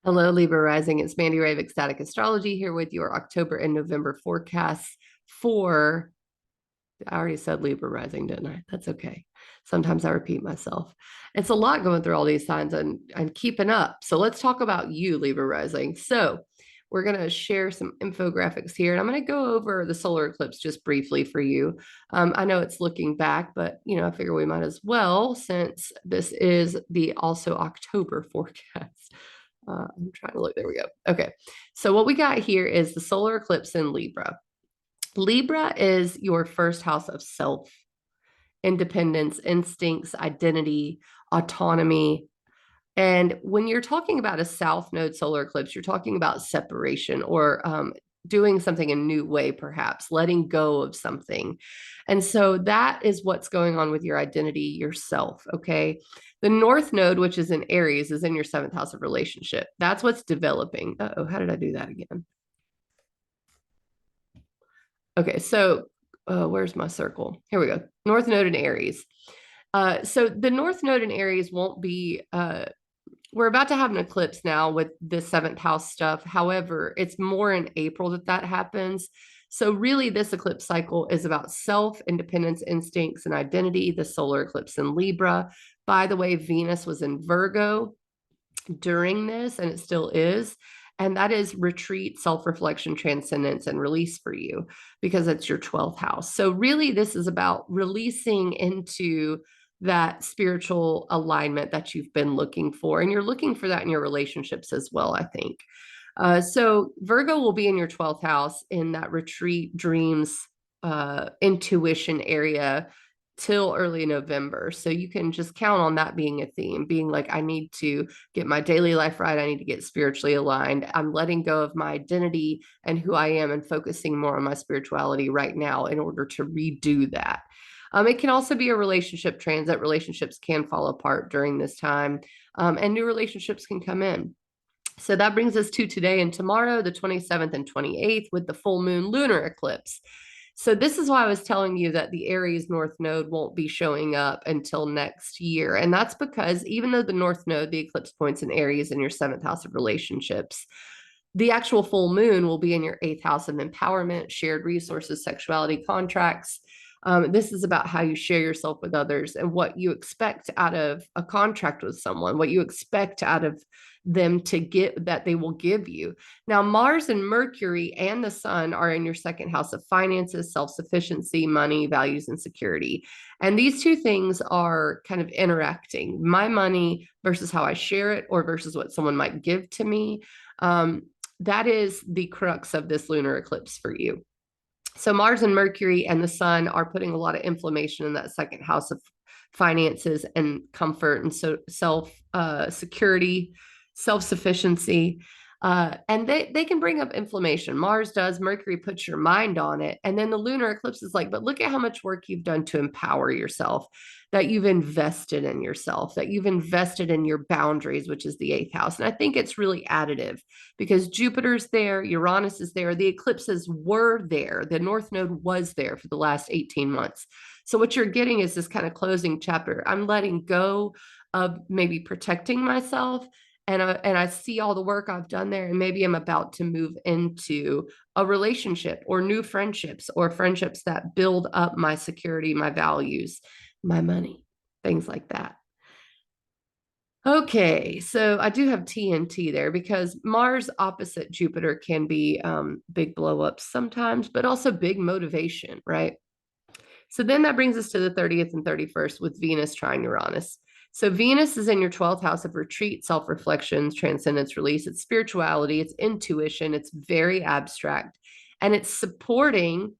Hello, Libra Rising. It's Mandy Ray of Ecstatic Astrology here with your October and November forecasts for, I already said Libra Rising, didn't I? That's okay. Sometimes I repeat myself. It's a lot going through all these signs and keeping up. So let's talk about you, Libra Rising. So we're going to share some infographics here, and I'm going to go over the solar eclipse just briefly for you. I know it's looking back, but I figure we might as well since this is the also October forecast. I'm trying to look. There we go. Okay. So what we got here is the solar eclipse in Libra. Libra is your first house of self, independence, instincts, identity, autonomy. And when you're talking about a South Node solar eclipse, you're talking about separation or doing something a new way, perhaps letting go of something. And so that is what's going on with your identity, yourself. Okay. The North Node, which is in Aries, is in your seventh house of relationship. That's what's developing. Oh, how did I do that again? Okay. So where's my circle? Here we go. North Node in Aries. So the North Node in Aries won't be we're about to have an eclipse now with the seventh house stuff. However, it's more in April that happens. So really this eclipse cycle is about self, independence, instincts, and identity. The solar eclipse in Libra. By the way, Venus was in Virgo during this, and it still is. And that is retreat, self-reflection, transcendence, and release for you because it's your 12th house. So really this is about releasing into that spiritual alignment that you've been looking for. And you're looking for that in your relationships as well, I think. So Virgo will be in your 12th house in that retreat, dreams, intuition area till early November. So you can just count on that being a theme, being like, I need to get my daily life right. I need to get spiritually aligned. I'm letting go of my identity and who I am and focusing more on my spirituality right now in order to redo that. It can also be a relationship transit. Relationships can fall apart during this time, and new relationships can come in. So that brings us to today and tomorrow, the 27th and 28th, with the full moon lunar eclipse. So this is why I was telling you that the Aries North Node won't be showing up until next year. And that's because even though the North Node, the eclipse points in Aries in your seventh house of relationships, the actual full moon will be in your eighth house of empowerment, shared resources, sexuality, contracts. This is about how you share yourself with others and what you expect out of a contract with someone, what you expect out of them to get that they will give you. Now, Mars and Mercury and the Sun are in your second house of finances, self-sufficiency, money, values, and security. And these two things are kind of interacting. My money versus how I share it or versus what someone might give to me. That is the crux of this lunar eclipse for you. So Mars and Mercury and the Sun are putting a lot of inflammation in that second house of finances and comfort and so self security, self sufficiency. And they can bring up inflammation. Mars does, Mercury puts your mind on it. And then the lunar eclipse is like, but look at how much work you've done to empower yourself, that you've invested in yourself, that you've invested in your boundaries, which is the eighth house. And I think it's really additive because Jupiter's there, Uranus is there, the eclipses were there, the North Node was there for the last 18 months. So what you're getting is this kind of closing chapter. I'm letting go of maybe protecting myself, and I see all the work I've done there, and maybe I'm about to move into a relationship or new friendships or friendships that build up my security, my values, my money, things like that. Okay, so I do have TNT there because Mars opposite Jupiter can be big blow ups sometimes, but also big motivation, right? So then that brings us to the 30th and 31st with Venus trine Uranus. So Venus is in your 12th house of retreat, self-reflections, transcendence, release. It's spirituality, it's intuition, it's very abstract, and it's supporting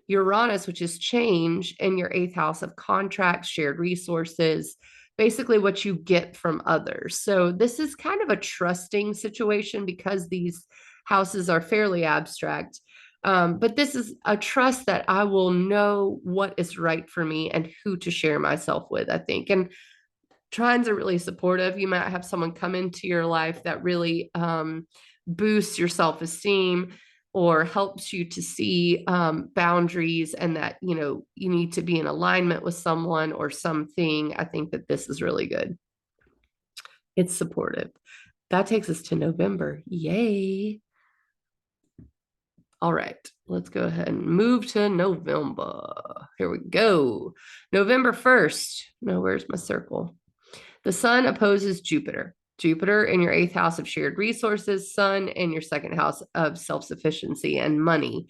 Uranus, which is change, in your eighth house of contracts, shared resources, basically what you get from others. So this is kind of a trusting situation because these houses are fairly abstract. But this is a trust that I will know what is right for me and who to share myself with, I think. And trines are really supportive. You might have someone come into your life that really boosts your self-esteem or helps you to see boundaries and that, you need to be in alignment with someone or something. I think that this is really good. It's supportive. That takes us to November. Yay. All right, let's go ahead and move to November. Here we go. November 1st. No, where's my circle? The sun opposes Jupiter. Jupiter in your eighth house of shared resources, sun in your second house of self sufficiency and money.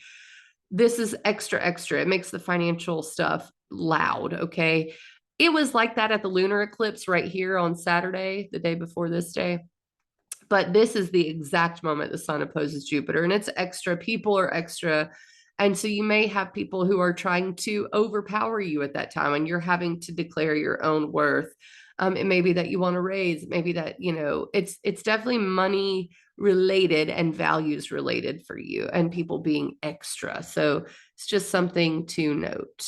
This is extra, extra. It makes the financial stuff loud. Okay. It was like that at the lunar eclipse right here on Saturday, the day before this day. But this is the exact moment the sun opposes Jupiter, and it's extra. People are extra. And so you may have people who are trying to overpower you at that time, and you're having to declare your own worth. It may be that you want to raise, maybe that, it's definitely money related and values related for you and people being extra. So it's just something to note.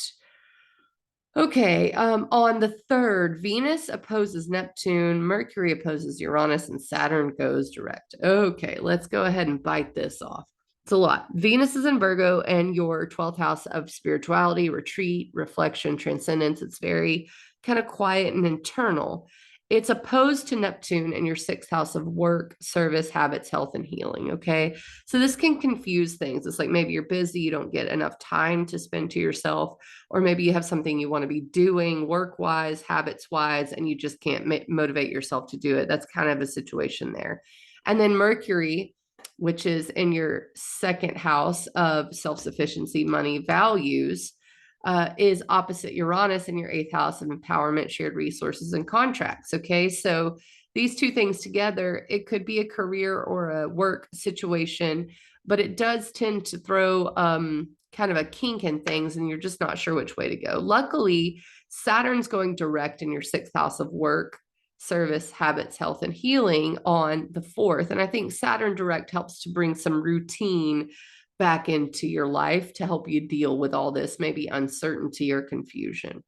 Okay, on the 3rd, Venus opposes Neptune, Mercury opposes Uranus, and Saturn goes direct. Okay, let's go ahead and bite this off. It's a lot. Venus is in Virgo and your 12th house of spirituality, retreat, reflection, transcendence. It's very kind of quiet and internal. It's opposed to Neptune in your 6th house of work, service, habits, health, and healing. Okay. So this can confuse things. It's like maybe you're busy, you don't get enough time to spend to yourself, or maybe you have something you want to be doing work wise, habits wise, and you just can't motivate yourself to do it. That's kind of a situation there. And then Mercury, which is in your 2nd house of self sufficiency, money, values, is opposite Uranus in your 8th house of empowerment, shared resources, and contracts. Okay. So these two things together, it could be a career or a work situation, but it does tend to throw kind of a kink in things, and you're just not sure which way to go. Luckily, Saturn's going direct in your 6th house of work, service, habits, health, and healing on the 4th. And I think Saturn direct helps to bring some routine back into your life to help you deal with all this, maybe uncertainty or confusion.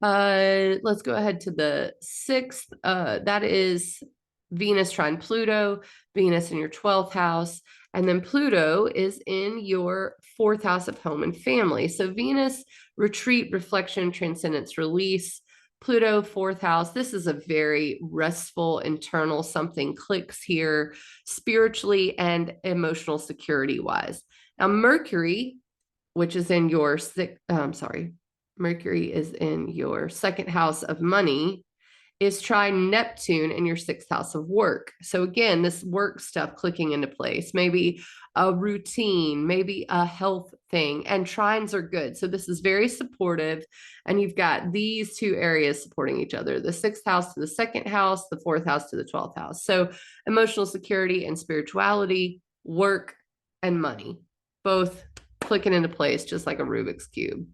Let's go ahead to the 6th. That is Venus trine Pluto, Venus in your 12th house. And then Pluto is in your 4th house of home and family. So Venus, retreat, reflection, transcendence, release. Pluto, 4th house. This is a very restful, internal, something clicks here spiritually and emotional security wise. Now, Mercury, which is in your Mercury is in your 2nd house of money, is trine Neptune in your 6th house of work. So again, this work stuff clicking into place, maybe a routine, maybe a health thing, and trines are good. So this is very supportive, and you've got these two areas supporting each other, the 6th house to the 2nd house, the 4th house to the 12th house. So emotional security and spirituality, work, and money, both clicking into place just like a Rubik's Cube.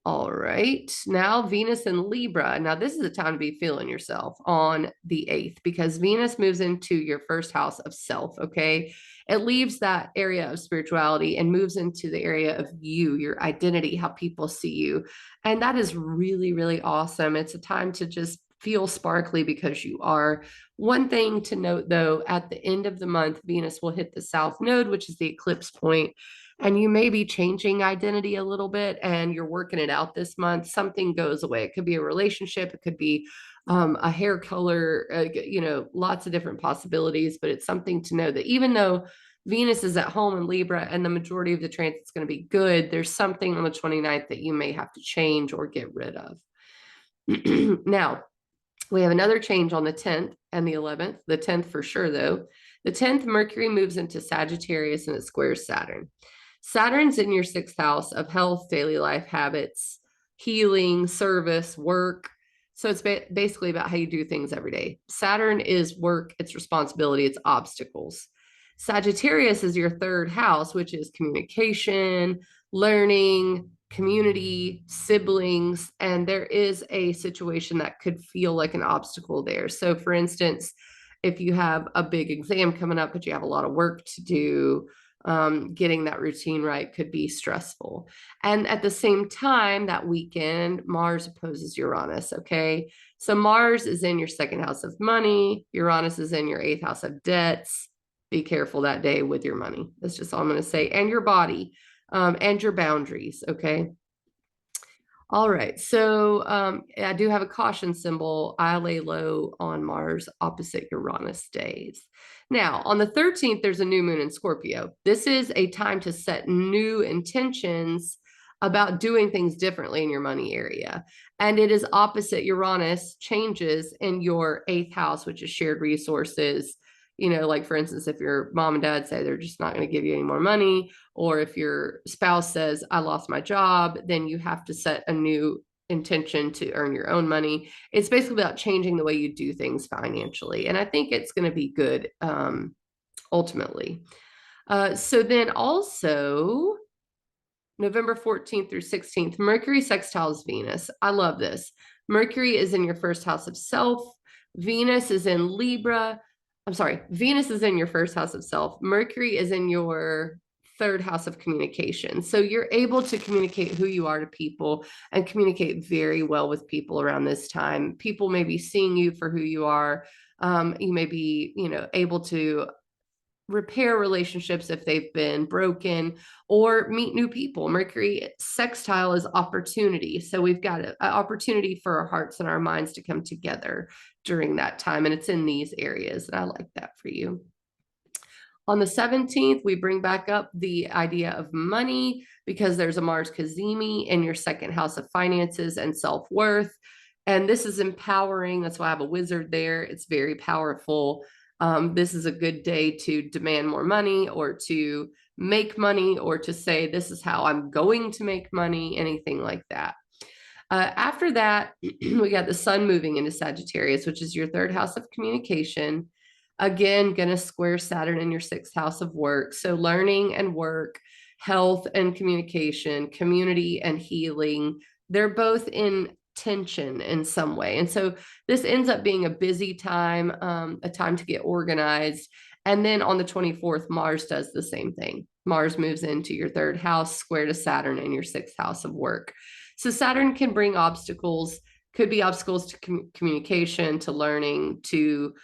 All right, now Venus in Libra. Now, this is a time to be feeling yourself on the 8th, because Venus moves into your 1st house of self. Okay. It leaves that area of spirituality and moves into the area of you, your identity, how people see you. And that is really, really awesome. It's a time to just feel sparkly because you are. One thing to note, though, at the end of the month, Venus will hit the South Node, which is the eclipse point, and you may be changing identity a little bit and you're working it out this month. Something goes away. It could be a relationship, it could be a hair color, lots of different possibilities. But it's something to know that even though Venus is at home in Libra and the majority of the transit's going to be good, there's something on the 29th that you may have to change or get rid of. Now, we have another change on the 10th and the 11th. The 10th for sure, though. The 10th, Mercury moves into Sagittarius and it squares Saturn. Saturn's in your 6th house of health, daily life habits, healing, service, work. So it's basically about how you do things every day. Saturn is work, it's responsibility, it's obstacles. Sagittarius is your 3rd house, which is communication, learning, community, siblings, and there is a situation that could feel like an obstacle there. So for instance, if you have a big exam coming up, but you have a lot of work to do, getting that routine right could be stressful. And at the same time, that weekend, Mars opposes Uranus. Okay. So Mars is in your 2nd house of money. Uranus is in your 8th house of debts. Be careful that day with your money. That's just all I'm going to say. And your body, and your boundaries. Okay. All right. So I do have a caution symbol. I lay low on Mars opposite Uranus days. Now, on the 13th, there's a new moon in Scorpio. This is a time to set new intentions about doing things differently in your money area. And it is opposite Uranus changes in your eighth house, which is shared resources. You know, like for instance, if your mom and dad say they're just not going to give you any more money, or if your spouse says, I lost my job, then you have to set a new intention to earn your own money. It's basically about changing the way you do things financially. And I think it's going to be good ultimately. So then also, November 14th through 16th, Mercury sextiles Venus. I love this. Mercury is in your first house of self. Venus is in Libra. I'm sorry, Venus is in your first house of self. Mercury is in your third house of communication. So you're able to communicate who you are to people and communicate very well with people around this time. People may be seeing you for who you are. You may be, able to repair relationships if they've been broken or meet new people. Mercury sextile is opportunity. So we've got an opportunity for our hearts and our minds to come together during that time. And it's in these areas. And I like that for you. On the 17th, we bring back up the idea of money because there's a Mars Cazimi in your second house of finances and self-worth. And this is empowering. That's why I have a wizard there. It's very powerful. This is a good day to demand more money or to make money or to say, this is how I'm going to make money, anything like that. After that, we got the sun moving into Sagittarius, which is your third house of communication. Again, going to square Saturn in your sixth house of work. So learning and work, health and communication, community and healing, they're both in tension in some way. And so this ends up being a busy time, a time to get organized. And then on the 24th, Mars does the same thing. Mars moves into your third house, square to Saturn in your sixth house of work. So Saturn can bring obstacles, could be obstacles to communication, to learning, to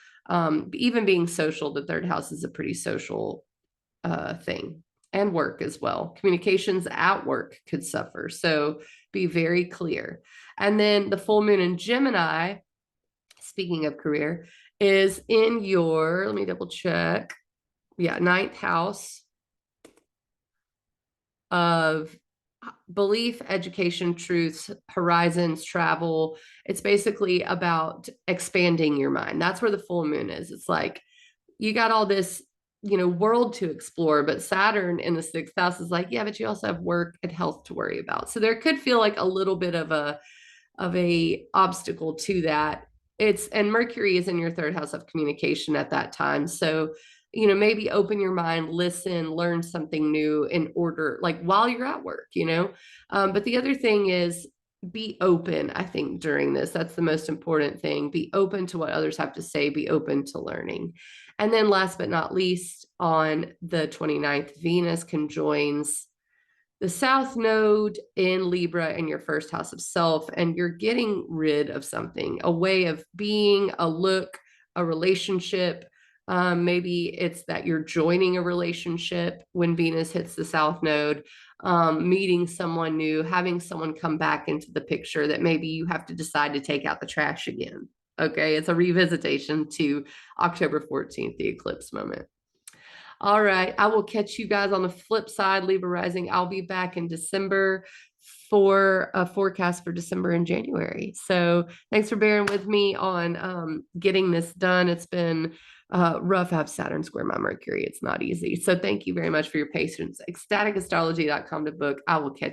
even being social. The third house is a pretty social thing, and work as well. Communications at work could suffer. So be very clear. And then the full moon in Gemini, speaking of career, is in your, let me double check. Yeah, ninth house of belief, education, truths, horizons, travel. It's basically about expanding your mind. That's where the full moon is. It's like you got all this, world to explore, but Saturn in the sixth house is like, yeah, but you also have work and health to worry about. So there could feel like a little bit of a obstacle to that. And Mercury is in your third house of communication at that time. So maybe open your mind, listen, learn something new in order, like while you're at work. But the other thing is be open. I think during this, that's the most important thing. Be open to what others have to say, be open to learning. And then last but not least, on the 29th, Venus conjoins the South Node in Libra in your first house of self, and you're getting rid of something, a way of being, a look, a relationship. Maybe it's that you're joining a relationship when Venus hits the South Node, meeting someone new, having someone come back into the picture that maybe you have to decide to take out the trash again. Okay, it's a revisitation to October 14th, the eclipse moment. All right. I will catch you guys on the flip side, Libra rising. I'll be back in December for a forecast for December and January. So thanks for bearing with me on getting this done. It's been rough. I have Saturn square my Mercury. It's not easy. So thank you very much for your patience. Ecstaticastrology.com to book. I will catch